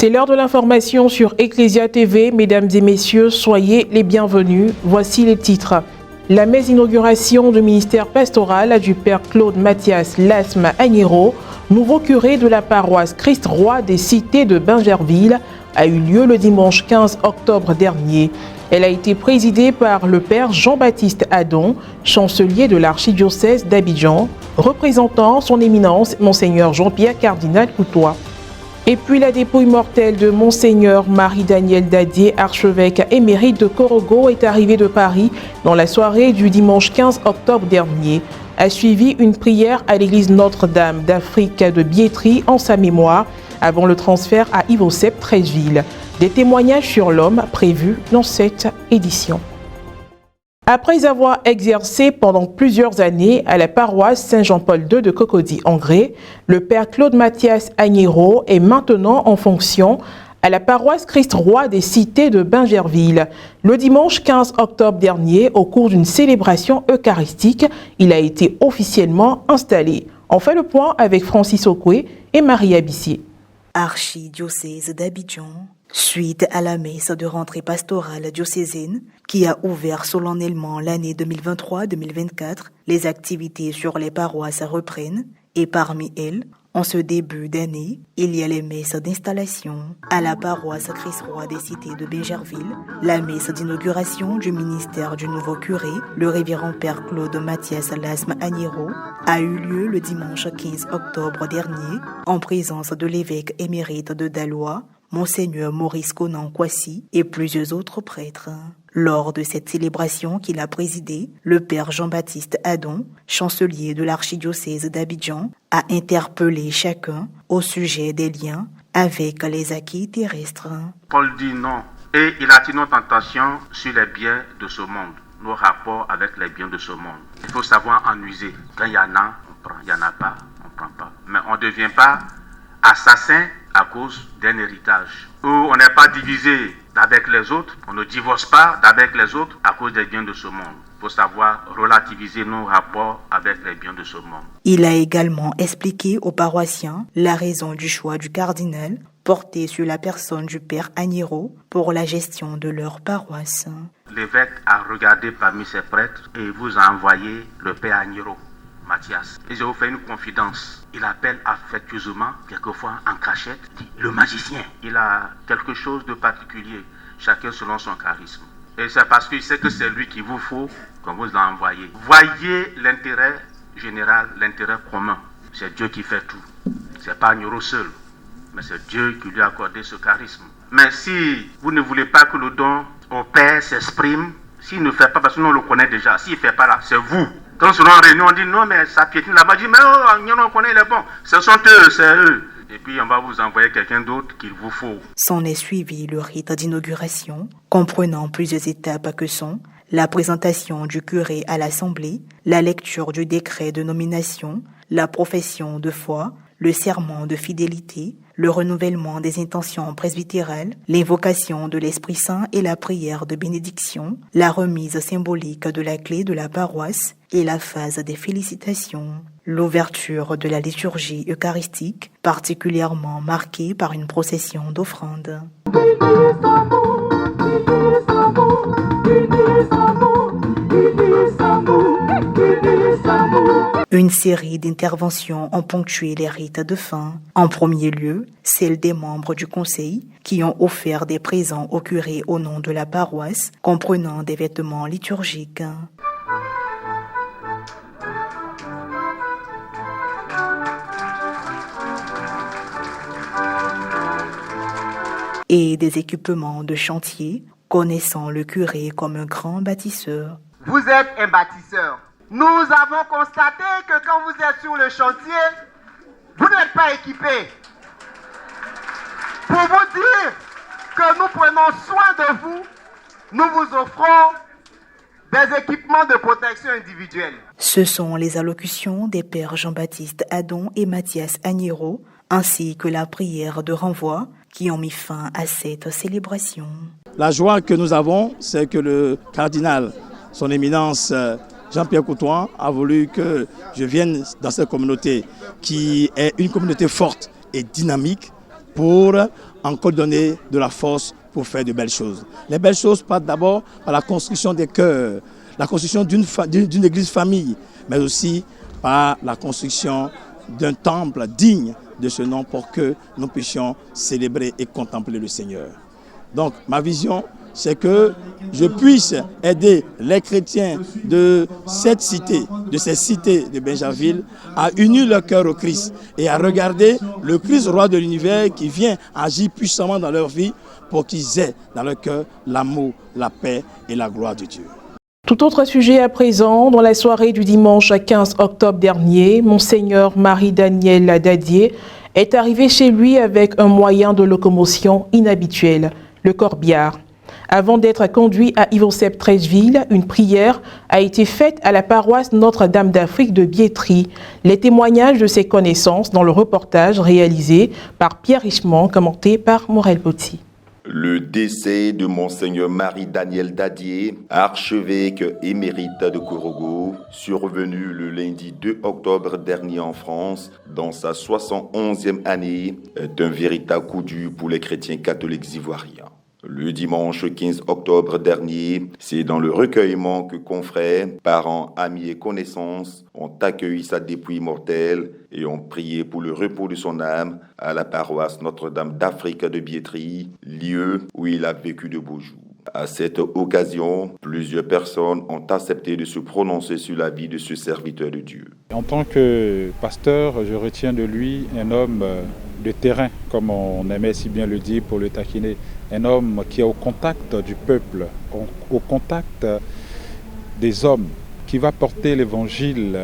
C'est l'heure de l'information sur Ecclesia TV. Mesdames et messieurs, soyez les bienvenus. Voici les titres. La messe d'inauguration du ministère pastoral du Père Claude Mathias Lasme Agnero, nouveau curé de la paroisse Christ-Roi des Cités de Bingerville, a eu lieu le dimanche 15 octobre dernier. Elle a été présidée par le Père Jean-Baptiste Adon, chancelier de l'archidiocèse d'Abidjan, représentant son éminence Monseigneur Jean-Pierre Cardinal Coutois. Et puis la dépouille mortelle de Monseigneur Marie-Daniel Dadier, archevêque émérite de Korogo, est arrivée de Paris dans la soirée du dimanche 15 octobre dernier. A suivi une prière à l'église Notre-Dame d'Afrique de Biétry en sa mémoire avant le transfert à Ivosep Treichville. Des témoignages sur l'homme prévus dans cette édition. Après avoir exercé pendant plusieurs années à la paroisse Saint-Jean-Paul II de Cocody-en-Gré, le Père Claude Mathias Agnero est maintenant en fonction à la paroisse Christ-Roi des Cités de Bingerville. Le dimanche 15 octobre dernier, au cours d'une célébration eucharistique, il a été officiellement installé. On fait le point avec Francis Okwe et Marie Abissier. Archidiocèse d'Abidjan, suite à la messe de rentrée pastorale diocésaine qui a ouvert solennellement l'année 2023-2024, les activités sur les paroisses reprennent et parmi elles, en ce début d'année, il y a les messes d'installation à la paroisse Christ-Roi des Cités de Bingerville, la messe d'inauguration du ministère du nouveau curé, le révérend Père Claude Mathias Lasme Agnero, a eu lieu le dimanche 15 octobre dernier en présence de l'évêque émérite de Daloa, Monseigneur Maurice Conan Kwasi et plusieurs autres prêtres. Lors de cette célébration qu'il a présidée, le Père Jean-Baptiste Adon, chancelier de l'archidiocèse d'Abidjan, a interpellé chacun au sujet des liens avec les acquis terrestres. Paul dit non, et il attire notre attention sur les biens de ce monde, nos rapports avec les biens de ce monde. Il faut savoir en user. Quand il y en a, on prend. Il n'y en a pas, on ne prend pas. Mais on ne devient pas assassin à cause d'un héritage. Où on n'est pas divisé d'avec les autres, on ne divorce pas d'avec les autres à cause des biens de ce monde. Il faut savoir relativiser nos rapports avec les biens de ce monde. Il a également expliqué aux paroissiens la raison du choix du cardinal porté sur la personne du Père Agnero pour la gestion de leur paroisse. L'évêque a regardé parmi ses prêtres et vous a envoyé le Père Agnero, Mathias. Et je vous fais une confidence. Il appelle affectueusement, quelquefois en cachette, dit le magicien. Il a quelque chose de particulier, chacun selon son charisme. Et c'est parce qu'il sait que c'est lui qu'il vous faut qu'on vous l'a envoyé. Voyez l'intérêt général, l'intérêt commun. C'est Dieu qui fait tout. C'est pas Agnero seul, mais c'est Dieu qui lui a accordé ce charisme. Mais si vous ne voulez pas que le don au Père s'exprime, s'il ne fait pas, parce que nous on le connaît déjà, s'il ne fait pas là, c'est vous. Quand on se rend en réunion, on dit non, mais ça piétine là-bas. On dit mais on connaît, il est bon. Ce sont eux, c'est eux. Et puis on va vous envoyer quelqu'un d'autre qu'il vous faut. S'en est suivi le rite d'inauguration, comprenant plusieurs étapes que sont la présentation du curé à l'Assemblée, la lecture du décret de nomination, la profession de foi, le serment de fidélité, le renouvellement des intentions presbytérales, l'invocation de l'Esprit Saint et la prière de bénédiction, la remise symbolique de la clé de la paroisse et la phase des félicitations. L'ouverture de la liturgie eucharistique, particulièrement marquée par une procession d'offrandes. Une série d'interventions ont ponctué les rites de fin. En premier lieu, celle des membres du conseil qui ont offert des présents au curé au nom de la paroisse, comprenant des vêtements liturgiques. Et des équipements de chantier, connaissant le curé comme un grand bâtisseur. Vous êtes un bâtisseur. Nous avons constaté que quand vous êtes sur le chantier, vous n'êtes pas équipé. Pour vous dire que nous prenons soin de vous, nous vous offrons des équipements de protection individuelle. Ce sont les allocutions des pères Jean-Baptiste Adon et Mathias Agnero, ainsi que la prière de renvoi qui ont mis fin à cette célébration. La joie que nous avons, c'est que le cardinal, son éminence Jean-Pierre Coutois, a voulu que je vienne dans cette communauté qui est une communauté forte et dynamique pour encore donner de la force pour faire de belles choses. Les belles choses partent d'abord par la construction des cœurs, la construction d'une église famille, mais aussi par la construction d'un temple digne de ce nom pour que nous puissions célébrer et contempler le Seigneur. Donc ma vision, c'est que je puisse aider les chrétiens de cette cité, de ces cités de Bingerville, à unir leur cœur au Christ et à regarder le Christ roi de l'univers qui vient agir puissamment dans leur vie pour qu'ils aient dans leur cœur l'amour, la paix et la gloire de Dieu. Tout autre sujet à présent, dans la soirée du dimanche 15 octobre dernier, Monseigneur Marie-Daniel Dadier est arrivé chez lui avec un moyen de locomotion inhabituel, le corbillard. Avant d'être conduit à Yvon-Sepp-Treichville, une prière a été faite à la paroisse Notre-Dame d'Afrique de Biétry. Les témoignages de ses connaissances dans le reportage réalisé par Pierre Richemont, commenté par Morel Botti. Le décès de Monseigneur Marie-Daniel Dadier, archevêque émérite de Korogo, survenu le lundi 2 octobre dernier en France, dans sa 71e année, est un véritable coup dur pour les chrétiens catholiques ivoiriens. Le dimanche 15 octobre dernier, c'est dans le recueillement que confrères, parents, amis et connaissances ont accueilli sa dépouille mortelle et ont prié pour le repos de son âme à la paroisse Notre-Dame d'Afrique de Biétry, lieu où il a vécu de beaux jours. À cette occasion, plusieurs personnes ont accepté de se prononcer sur la vie de ce serviteur de Dieu. En tant que pasteur, je retiens de lui un homme de terrain, comme on aimait si bien le dire pour le taquiner. Un homme qui est au contact du peuple, au contact des hommes, qui va porter l'évangile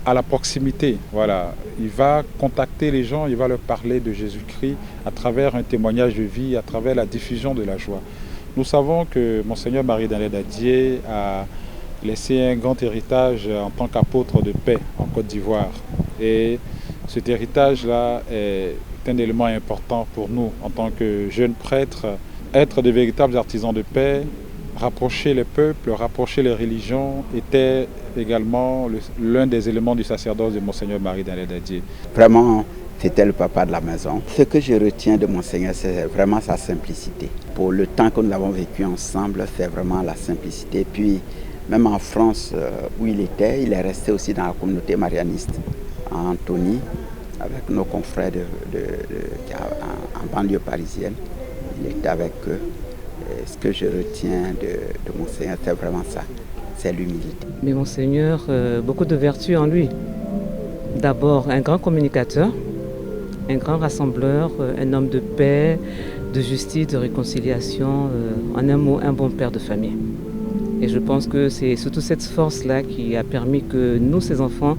à la proximité. Voilà. Il va contacter les gens, il va leur parler de Jésus-Christ à travers un témoignage de vie, à travers la diffusion de la joie. Nous savons que Monseigneur Marie-Daniel Dadier a laissé un grand héritage en tant qu'apôtre de paix en Côte d'Ivoire. Et cet héritage-là est un élément important pour nous en tant que jeunes prêtres, être de véritables artisans de paix, rapprocher les peuples, rapprocher les religions était également l'un des éléments du sacerdoce de Monseigneur Marie-Daniel Dadier. Vraiment, c'était le papa de la maison. Ce que je retiens de Monseigneur, c'est vraiment sa simplicité. Pour le temps que nous avons vécu ensemble, c'est vraiment la simplicité. Puis, même en France où il est resté aussi dans la communauté marianiste, à Antony, avec nos confrères en banlieue parisienne. Il était avec eux. Et ce que je retiens de Monseigneur, c'est vraiment ça, c'est l'humilité. Mais Monseigneur, beaucoup de vertus en lui. D'abord, un grand communicateur, un grand rassembleur, un homme de paix, de justice, de réconciliation, en un mot, un bon père de famille. Et je pense que c'est surtout cette force-là qui a permis que nous, ses enfants,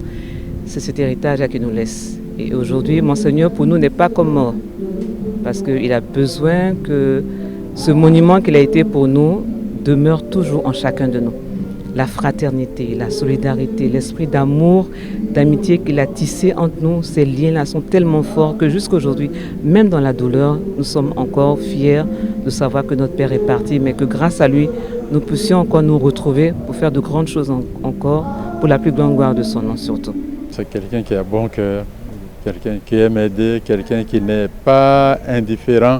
c'est cet héritage-là qu'il nous laisse. Et aujourd'hui, Monseigneur, pour nous, n'est pas comme mort. Parce qu'il a besoin que ce monument qu'il a été pour nous demeure toujours en chacun de nous. La fraternité, la solidarité, l'esprit d'amour, d'amitié qu'il a tissé entre nous, ces liens-là sont tellement forts que jusqu'aujourd'hui, même dans la douleur, nous sommes encore fiers de savoir que notre Père est parti, mais que grâce à lui, nous puissions encore nous retrouver pour faire de grandes choses encore, pour la plus grande gloire de son nom surtout. C'est quelqu'un qui a bon cœur, quelqu'un qui aime aider, quelqu'un qui n'est pas indifférent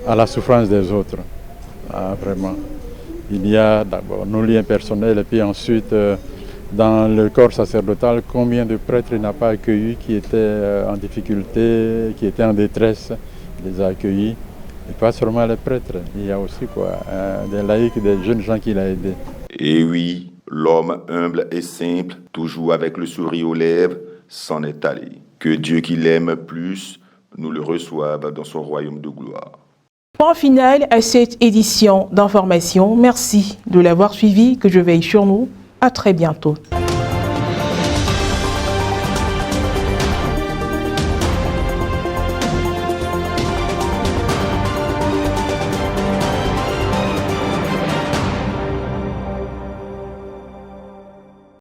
à la souffrance des autres. Ah, vraiment. Il y a d'abord nos liens personnels et puis ensuite dans le corps sacerdotal, combien de prêtres il n'a pas accueillis qui étaient en difficulté, qui étaient en détresse, il les a accueillis. Et pas seulement les prêtres, il y a aussi des laïcs, des jeunes gens qu'il a aidés. Et oui, l'homme humble et simple, toujours avec le sourire aux lèvres, s'en est allé. Que Dieu qui l'aime plus nous le reçoive dans son royaume de gloire. Point final à cette édition d'information. Merci de l'avoir suivi, que je veille sur nous. À très bientôt.